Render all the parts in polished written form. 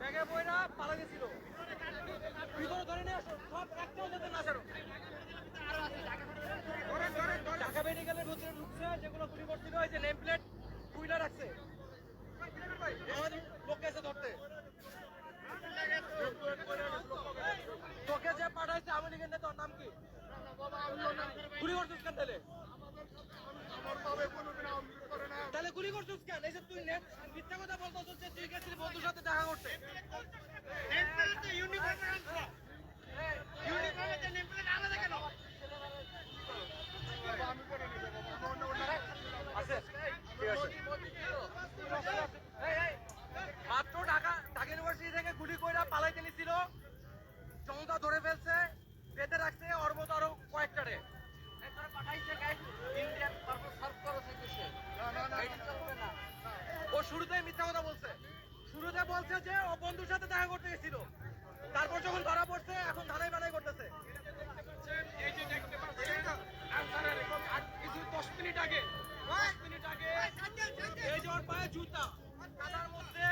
ব্যাগে বইরা পালা গেছিল। ভিতরে ধরে নিয়ে আসো, সব একটাও যেতে না ছাড়ো। ঢাকা মেডিকেলের ভিতরে ঢুকছে, যেগুলো গুলি করছিল, ওই যে নেম প্লেট কুইলা রাখছে, আমাদের লোককে এসে ধরতে। তোকে যে পাঠাইছে আওয়ামী লীগের নেতা, ওর নাম কি? গুলি করছিস কেন তাহলে? তাহলে গুলি করছিস কেন? এই যে তুই মিথ্যা কথা বলতেছিস যে তুই গেছিলি বন্ধুর সাথে দেখা করতে। মাত্র ঢাকা ইউনিভার্সিটি থেকে গুলি করে পালাইতে নিছিল, জনতা ধরে ফেলছে, বেঁধে রাখছে, ওর মতো আরো কয়েকটারে ও শুরুতেই মিথ্যা কথা বলছে। শুরুতে বলছে যে ও বন্ধুর সাথে দেখা করতে গেছিল, তারপর যখন ধরা পড়ছে এখন ধানাই বানাই করতেছে। কিছু 10 মিনিট আগে এই যে ওর পায়ে জুতা, কাদার মধ্যে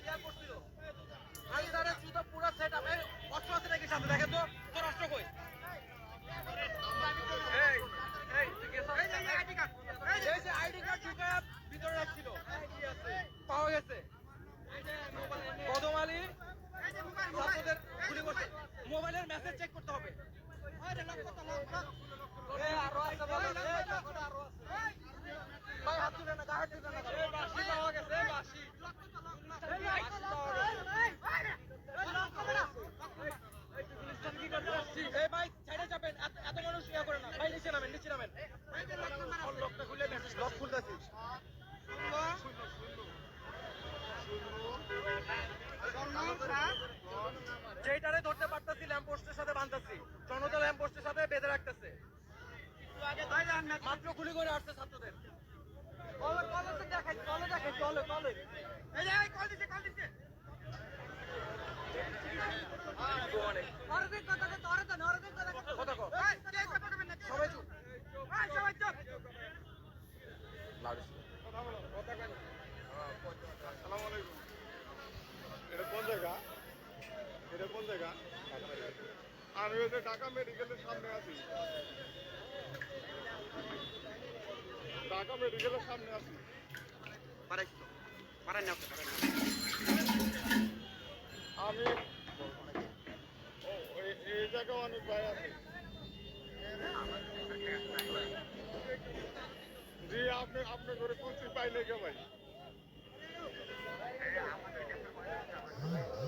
ইয়া করছিল, আলদারের জুতা পুরো সেট আপে। অস্ত্র আছে নাকি সাথে? দেখেন তো তোর অস্ত্র কই? এই যে আইডি কার্ড ঢুকে ভিতরে রাখছিল, পাওয়া গেছে। কদম আলী ছাত্রদের গুলি করছে। মোবাইলের মেসেজ চেক করতে হবে। আরো আছে, ভাই হাত তুলে না, হাত তুলে না। বাসি পাওয়া গেছে, বাসি। এই ভাই সাইডে যাবেন, এত মানুষ ইয়া করে না ভাই, নিচে নামেন, নিচে নামেন। লকটা খুলে মেসেজ লক খুলতেছিস। যেটারে ধরতে পারতাছি ল্যাম্পপোস্টের সাথে বাঁধতাছি, জনতা ল্যাম্পপোস্টের সাথে বেঁধে রাখতেছে। মাত্র গুলি করে আসছে ছাত্রদের। এটা কোন জায়গা? এটা কোন জায়গা? আমি ওই যে ঢাকা মেডিকেলের সামনে আছি। ঢাকা মেডিকেলের সামনে আছি। আমি এই জায়গায় অনেক ভাই আছে। জি আপনি করে কুচি পাইলে কে ভাই?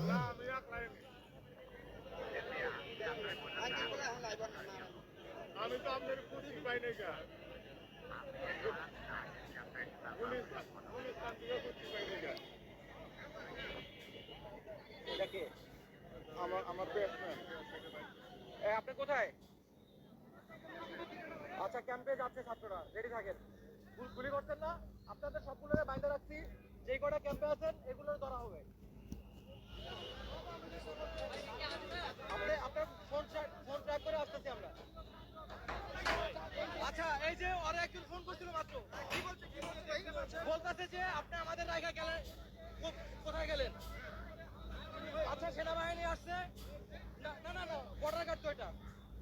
না আমি আমি তো আপনার কুচি পাই নাই কা পুলিশ কুচি পাই নাই কা। আমার ব্যাটসম্যান। আপনি কোথায়? আচ্ছা, ক্যাম্পে যাচ্ছে ছাত্ররা, রেডি থাকেন। গুলি করছেন না, আপনাদের সবগুলো বাইন্দা রাখছি। যে কটা ক্যাম্পে আছেন এগুলো ধরা হবে। আপনার ফোন ট্র্যাক করে আসতেছি আমরা। আচ্ছা, এই যে ওরা একজন ফোন করছিল মাত্র, বলতেছে যে আপনি আমাদের জায়গায় গেলেন, কোথায় গেলেন? আচ্ছা, সেনাবাহিনী আসছে। না না না, বর্ডার গার্ড তো এটা।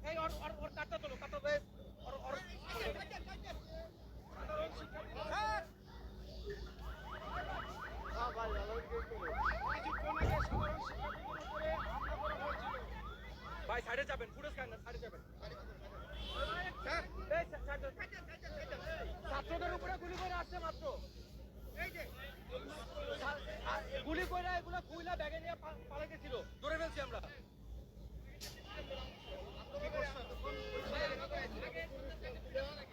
এই ওর কাটটা তোলো, কাটটা বেশ। ভাই সাইডে যাবেন, ফুটেজ খান না, সাইডে যাবেন। ছাত্রদের উপরে গুলি করে আসছে মাত্র। গুলি করে এগুলো কুইলা ব্যাগে নিয়ে পালাতে ছিল, ধরে ফেলছি আমরা।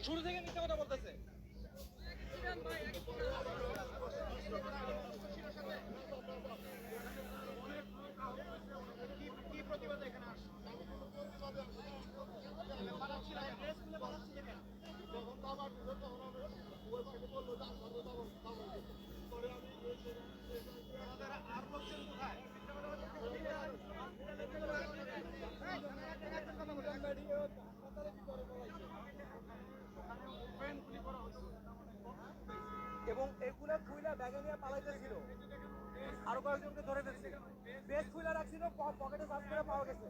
শুরু থেকে মিথ্যা কথা বলতেছে। কি প্রতিবাদ এখানে আসছে? আর লোকজন কোথায়? এবং এগুলা খুইলা ব্যাগে নিয়ে পালাইতেছিল। আর আরো কয়েকজনকে ধরে ফেলছে। বেশ খুলে রাখছিল, পকেটে সার্চ করে পাওয়া গেছে।